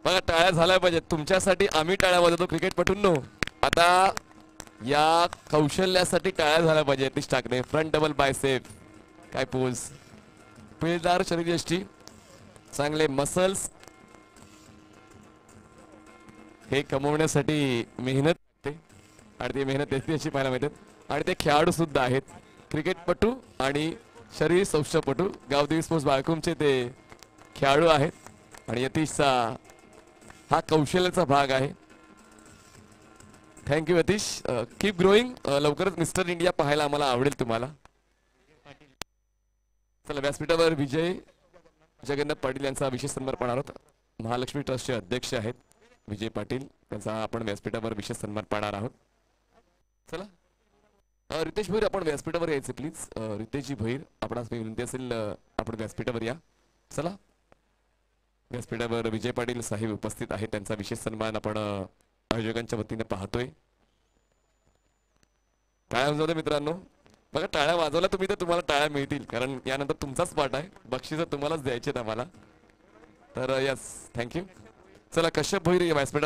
बघा टाळ्या झाल्या पाहिजेत तुमच्यासाठी, आम्ही टाळ्या वाजवतो क्रिकेटपटूंनो. आता या कौशल्यासाठी टाळ्या झाल्या पाहिजे. Yatish Thackeray front double bicep, काय पोज, पिळदार शरीरयष्टी, चांगले मसल्स. हे कमवण्यासाठी मेहनत लागते आणि ती मेहनत येते अशी पाहायला मिळतात. आणि ते खेळाडू सुद्धा आहेत, क्रिकेटपटू आणि शरीर सौष्ठवपटू. गावदेवी स्पोर्ट्स बाळकुमचे ते खेळाडू आहेत आणि यतीशचा हा कौशल्याचा भाग आहे. Thank you Yatish, keep growing. लवकरच मिस्टर इंडिया पाहायला आम्हाला आवडेल तुम्हाला. चला व्यासपीठावर विजय जगन्नाथ पाटील यांचा विशेष सन्मान पाहणार आहोत. महालक्ष्मी ट्रस्टचे अध्यक्ष आहेत विजय पाटील, त्यांचा आपण व्यासपीठावर विशेष सन्मान पाहणार आहोत. चला रितेश भैर आपण व्यासपीठावर यायचे प्लीज. रितेशजी भैर आपणास विनंती असेल आपण व्यासपीठावर या. चला व्यासपीठावर विजय पाटील साहेब उपस्थित आहेत, त्यांचा विशेष सन्मान आपण आयोजकांच्या वतीने पाहतोय. टाळ्या वाजवते मित्रांनो. बघा टाळ्या वाजवल्या तुम्ही तर तुम्हाला टाळ्या मिळतील, कारण यानंतर तुमचाच पाठ आहे. बक्षीस तुम्हालाच द्यायचे आम्हाला. तर यस थँक्यू. चला कश्यप भैर व्यासपीठावर